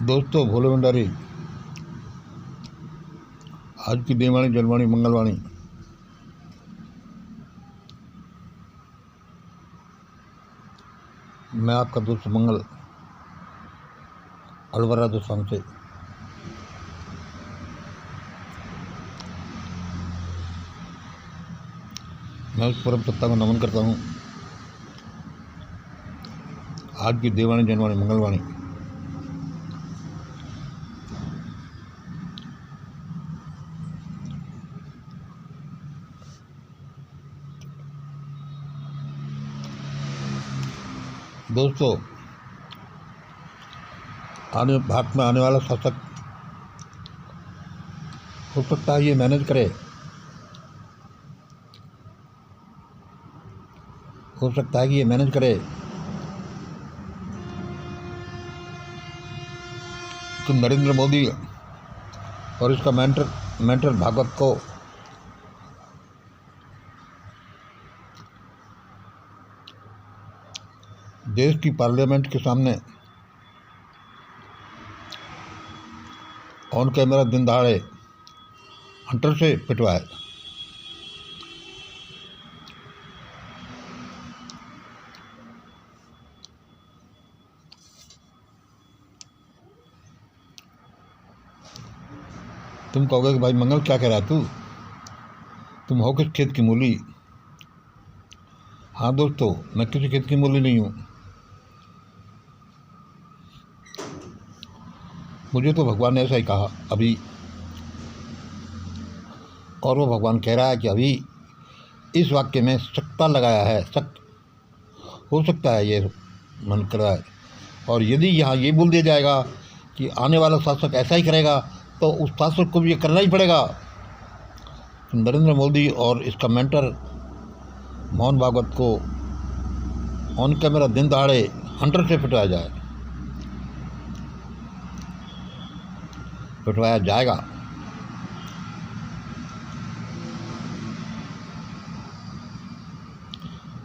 दोस्तों, भोले भंडारी आज की देववाणी जलवाणी मंगलवाणी। मैं आपका दोस्त मंगल अलवरा दोसांग से। मैं उस परम सत्ता को नमन करता हूँ। आज की देववाणी जलवाणी मंगलवाणी। दोस्तों, भारत में आने वाला शासक हो सकता है ये मैनेज करे, हो सकता है कि ये मैनेज करे कि नरेंद्र मोदी और इसका मेंटर भागवत को देश की पार्लियामेंट के सामने ऑन कैमरा दिन दहाड़े हंटर से पिटवाए। तुम कहोगे कि भाई मंगल क्या कह रहा है तुम हो किस खेत की मूली। हाँ दोस्तों, मैं किसी खेत की मूली नहीं हूँ। मुझे तो भगवान ने ऐसा ही कहा अभी, और वो भगवान कह रहा है कि अभी इस वाक्य में सत्ता लगाया है। हो सकता है ये मन कर रहा है, और यदि यहाँ ये बोल दिया जाएगा कि आने वाला शासक ऐसा ही करेगा तो उस शासक को भी ये करना ही पड़ेगा। नरेंद्र मोदी और इसका मेंटर मोहन भागवत को ऑन कैमरा दिन दहाड़े हंटर से पिटवाया जाएगा।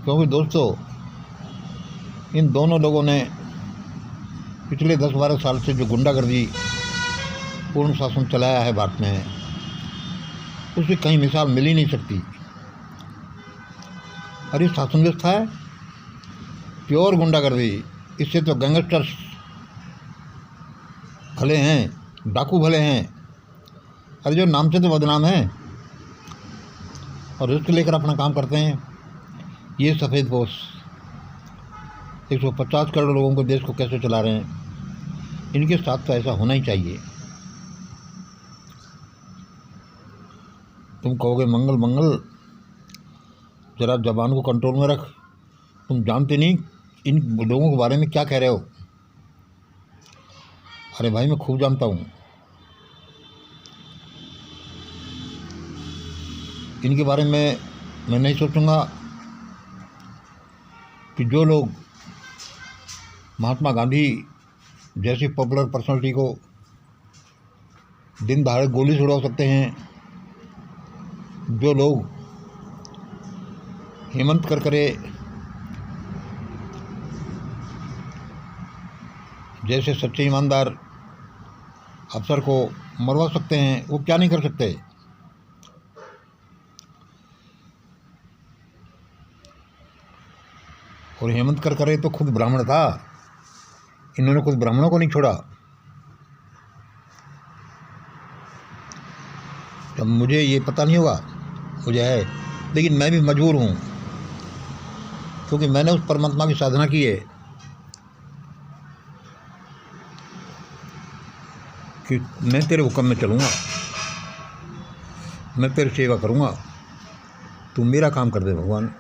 क्योंकि दोस्तों, इन दोनों लोगों ने पिछले 10-12 साल से जो गुंडागर्दी पूर्ण शासन चलाया है भारत में, उसकी कहीं मिसाल मिल ही नहीं सकती। अरे शासन व्यवस्था है प्योर गुंडागर्दी। इससे तो गैंगस्टर्स भले हैं, डाकू भले हैं, अरे जो नाम से तो बदनाम हैं और रिस्क लेकर अपना काम करते हैं। ये सफ़ेद पोश 150 करोड़ लोगों को देश को कैसे चला रहे हैं, इनके साथ तो ऐसा होना ही चाहिए। तुम कहोगे मंगल ज़रा ज़बान को कंट्रोल में रख, तुम जानते नहीं इन लोगों के बारे में क्या कह रहे हो। अरे भाई, मैं खूब जानता हूँ। इनके बारे में मैं नहीं सोचूंगा कि जो लोग महात्मा गांधी जैसी पॉपुलर पर्सनालिटी को दिन दहाड़े गोली छुड़वा सकते हैं, जो लोग हेमंत करकरे जैसे सच्चे ईमानदार अफसर को मरवा सकते हैं, वो क्या नहीं कर सकते। और हेमंत करकरे तो खुद ब्राह्मण था, इन्होंने खुद ब्राह्मणों को नहीं छोड़ा। जब मुझे ये पता नहीं होगा, मुझे है, लेकिन मैं भी मजबूर हूँ, क्योंकि मैंने उस परमात्मा की साधना की है कि मैं तेरे हुक्म में चलूँगा, मैं तेरी सेवा करूँगा, तू मेरा काम कर दे भगवान।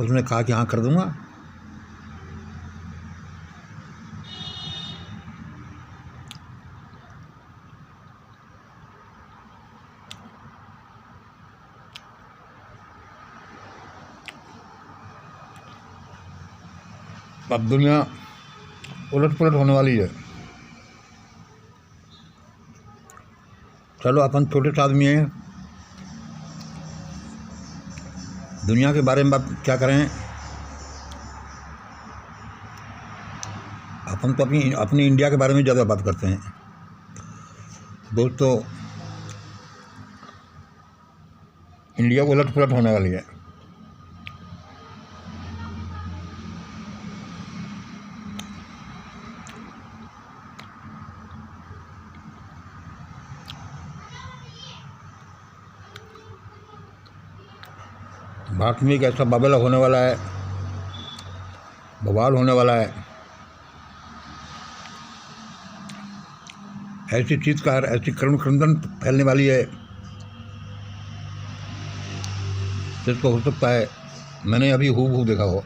उसने कहा कि हाँ कर दूँगा। अब दुनिया उलट पुलट होने वाली है। चलो, अपन छोटे से आदमी हैं, दुनिया के बारे में बात क्या करें। अपन तो अपनी अपनी इंडिया के बारे में ज़्यादा बात करते हैं दोस्तों। इंडिया उलट पुलट होने वाली है। भारत में एक ऐसा बबल होने वाला है, बवाल होने वाला है, ऐसी चीज़कार, ऐसी करुण क्रंदन फैलने वाली है जिसको हो सकता है मैंने अभी हूबहू देखा हो।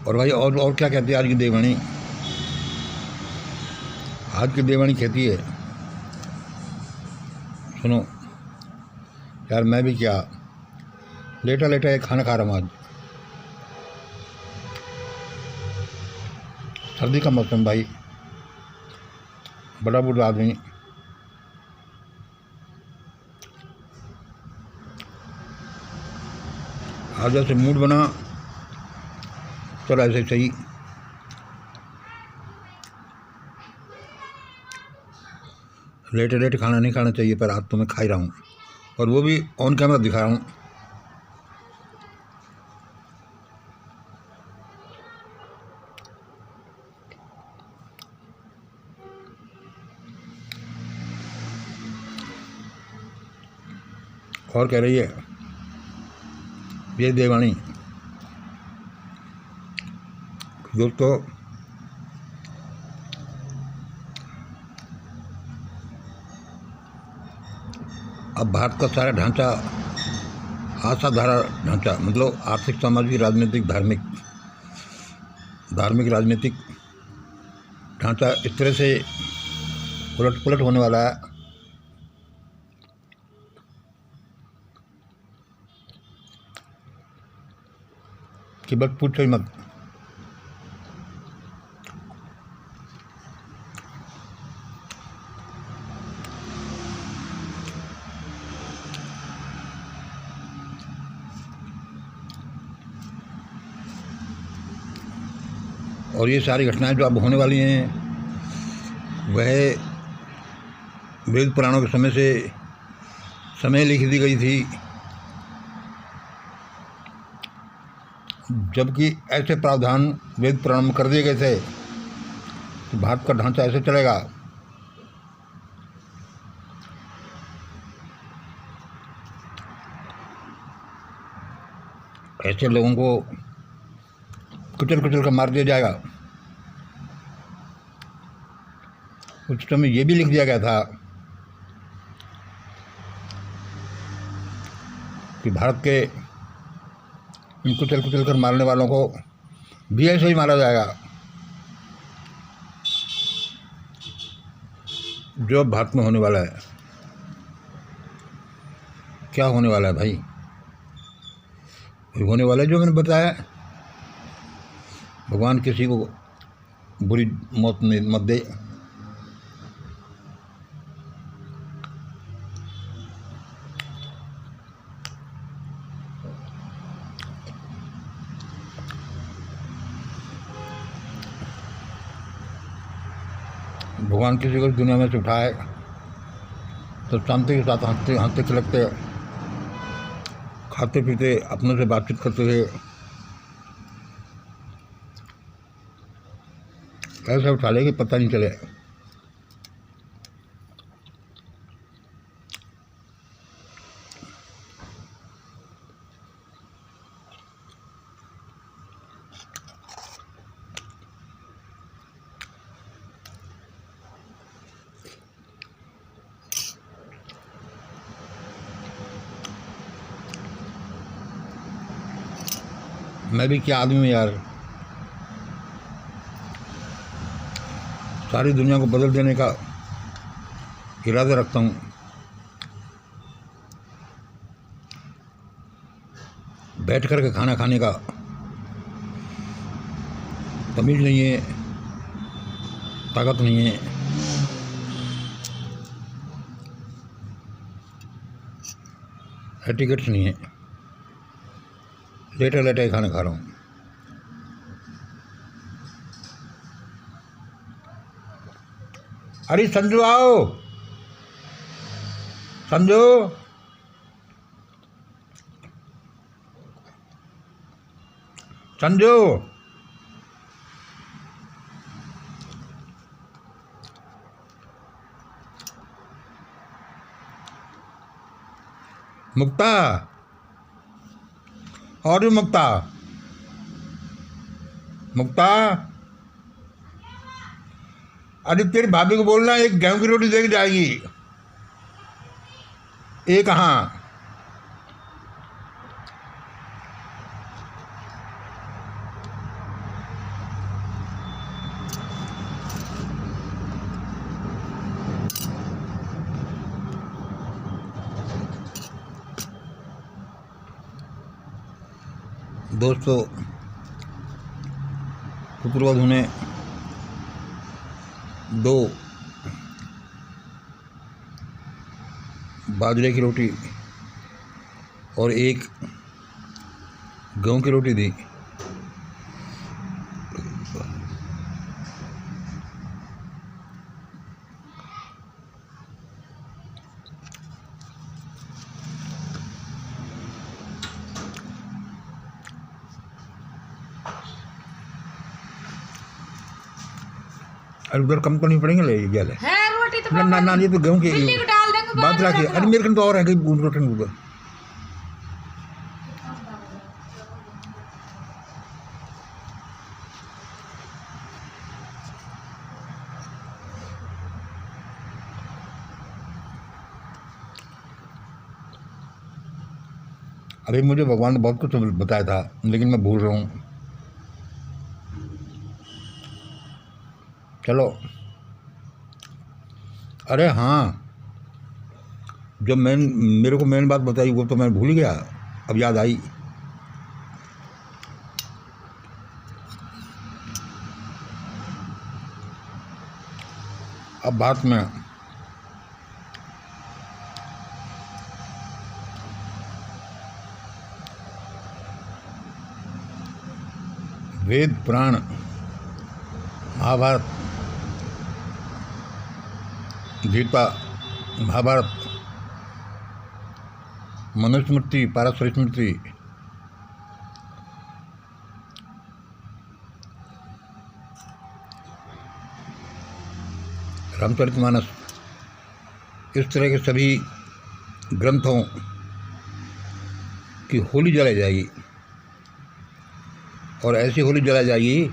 और भाई और क्या कहती है आज की देववाणी? आज की देववाणी कहती है, सुनो यार, मैं भी क्या लेटा लेटा एक खाना खा रहा हूँ। आज सर्दी का मौसम भाई, बड़ा बूढ़ा आदमी आज जैसे मूड बना चलो ऐसे सही लेटे लेटे खाना नहीं खाना चाहिए, पर आज तो मैं खा ही रहा हूँ, और वो भी ऑन कैमरा दिखा रहा हूँ। और कह रही है ये देववाणी दोस्तों, अब भारत का सारा ढांचा, आशाधारा ढांचा, मतलब आर्थिक, सामाजिक, राजनीतिक, धार्मिक राजनीतिक ढांचा इस तरह से उलट पुलट होने वाला है कि बस पूछो ही मत। और ये सारी घटनाएं जो अब होने वाली हैं वह वेद पुराणों के समय से समय लिख दी गई थी, जबकि ऐसे प्रावधान वेद पुराण में कर दिए गए थे कि भारत का ढांचा ऐसे चलेगा। ऐसे लोगों को कुचल कुचल कर मार दिया जाएगा। उस समय ये भी लिख दिया गया था कि भारत के इन कुचल कुचल कर मारने वालों को भी ऐसे ही मारा जाएगा जो भारत में होने वाला है। क्या होने वाला है भाई? होने वाला है जो मैंने बताया। भगवान किसी को बुरी मौत मत दे। भगवान किसी को दुनिया में से उठाए तो शांति के साथ हंसते हंसते खिलकते, खाते पीते, अपनों से बातचीत करते हुए ऐसे उठा ले कि पता नहीं चले। मैं भी क्या आदमी हूँ यार, सारी दुनिया को बदल देने का इरादा रखता हूँ। बैठ कर के खाना खाने का तमीज़ नहीं है, ताकत नहीं है, एटिकेट्स नहीं है, लेटे लेटे खाना खा रहा हूँ। अरे संजू आओ, संजू। संजू मुक्ता, और भी मुक्ता, मुक्ता। अरे तेरी भाभी को बोलना एक गेहूं की रोटी दे के जाएगी। एक कहाँ? दोस्तों, शुक्रवार ने 2 बाजरे की रोटी और 1 गेहूं की रोटी दी। अरे उधर कम तो नहीं पड़ेंगे ले गया है रोटी तो ना ना, ये तो गेहूं की बिल्ली को डाल देंगे बाजरा की। अरे मेरे कन तो और है कहीं रोटी उधर। अरे मुझे भगवान ने बहुत कुछ बताया था, लेकिन मैं भूल रहा हूँ। चलो, अरे हाँ, जो मेरे को मेन बात बताई वो तो मैं भूल गया, अब याद आई। अब बात में वेद पुराण महाभारत गीता महाभारत मनुस्मृति पारस्परिक स्मृति रामचरितमानस, इस तरह के सभी ग्रंथों की होली जलाई जाएगी, और ऐसी होली जलाई जाएगी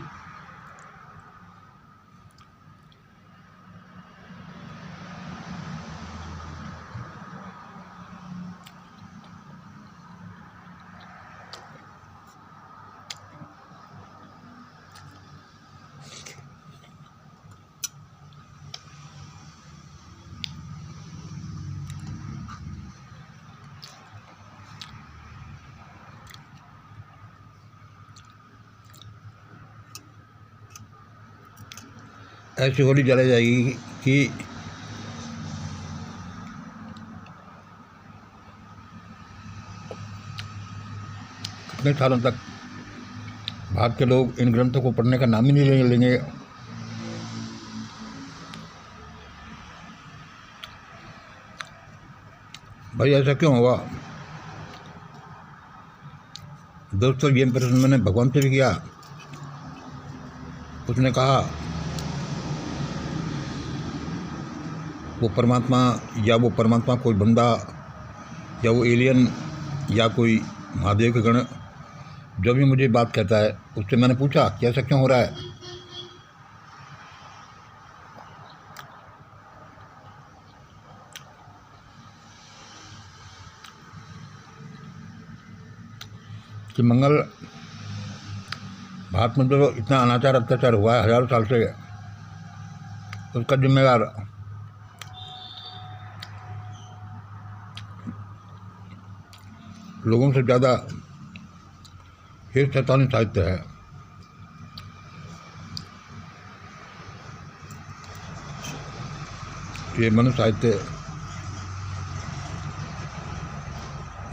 ऐसी होली जलाई जाएगी कि कितने सालों तक भारत के लोग इन ग्रंथों को पढ़ने का नाम ही नहीं लेंगे। भाई ऐसा क्यों हुआ? दोस्तों, ये प्रश्न मैंने भगवान से भी किया। उसने कहा वो परमात्मा, या वो परमात्मा कोई बंदा, या वो एलियन, या कोई महादेव के गण, जो भी मुझे बात कहता है, उससे मैंने पूछा कि ऐसा क्यों हो रहा है। कि मंगल भारत में जो इतना अनाचार अत्याचार हुआ है हजारों साल से, उसका जिम्मेदार लोगों से ज़्यादा ये शैतानी साहित्य है। ये मनुष्य साहित्य,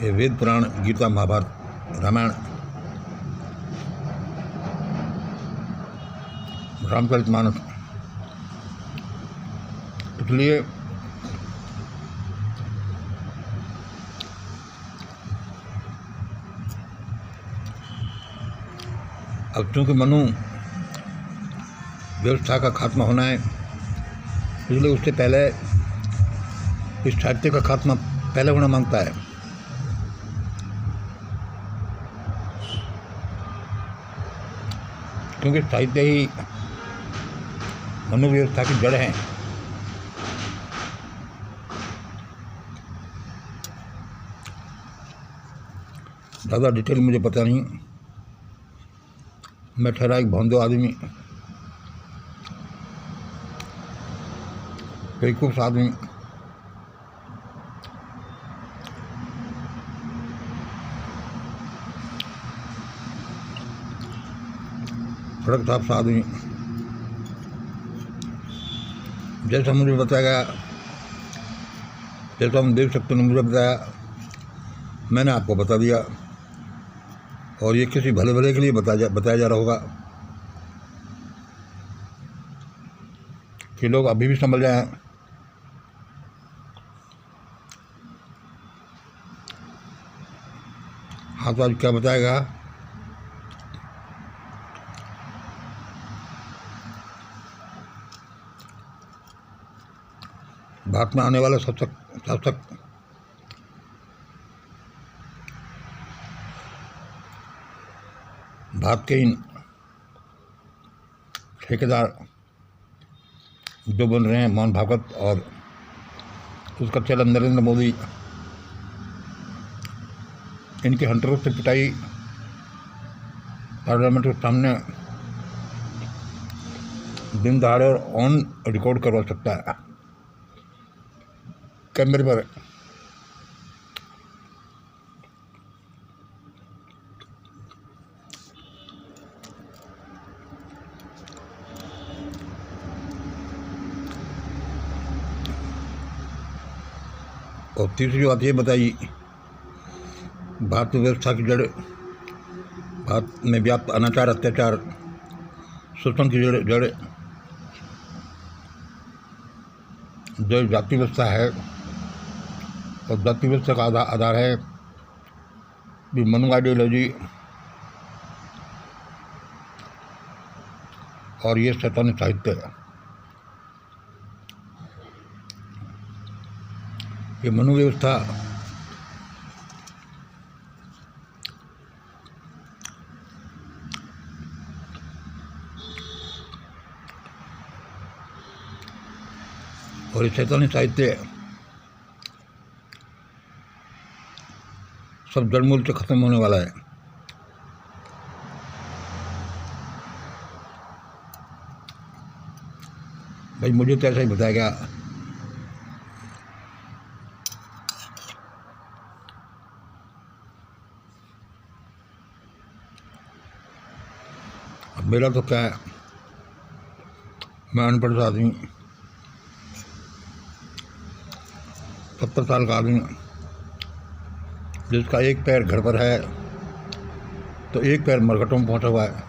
ये वेद पुराण, गीता, महाभारत, रामायण, रामचरितमानस, इसलिए अब चूँकि मनु व्यवस्था का खात्मा होना है, इसलिए उससे पहले इस साहित्य का खात्मा पहले होना मांगता है। क्योंकि साहित्य ही मनु व्यवस्था की जड़ है। ज़्यादा डिटेल मुझे पता नहीं, मैं ठहरा एक भौंदो आदमी, बेवकूफ़ आदमी, सड़क साफ सा आदमी। जैसा मुझे बताया गया, जैसा हम देख सकते ने मुझे बताया, मैंने आपको बता दिया, और ये किसी भले भले के लिए बताया जा रहा होगा कि लोग अभी भी संभल जाएं। हाँ, तो आज क्या बताएगा? भारत में आने वाला शासक भारत के इन ठेकेदार जो बन रहे हैं, मोहन भागवत और उसका चलन नरेंद्र मोदी, इनके हंटरों से पिटाई पार्लियामेंट के सामने दिन दहाड़े और ऑन रिकॉर्ड करवा सकता है कैमरे पर। और तीसरी बात ये बताई, भारतीय व्यवस्था की जड़, भारत में व्याप्त अनाचार, अत्याचार, शोषण की जड़ जो जाति व्यवस्था है, और जाति व्यवस्था का आधार है भी मनु आइडियोलॉजी और ये शैतानी साहित्य है। ये मनु व्यवस्था और ये शैतानी साहित्य सब जड़मूल से खत्म होने वाला है। भाई मुझे तो ऐसा ही बताया गया। अब मेरा तो क्या है, मैं अनपढ़ आदमी, 70 साल का आदमी, जिसका एक पैर घर पर है तो एक पैर मरघटों में पहुंचा हुआ है,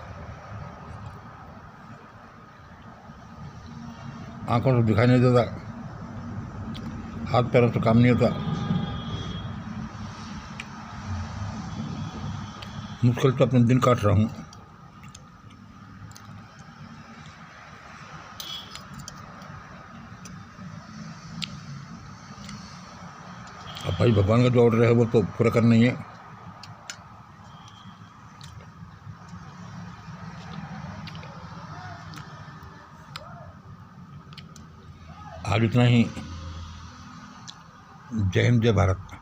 आंखों से दिखाई नहीं देता, हाथ पैरों से काम नहीं होता, मुश्किल से अपने दिन काट रहा हूँ। अब भाई भगवान का जो ऑर्डर है वो तो पूरा करना ही है। आज इतना ही। जय हिंद, जय भारत।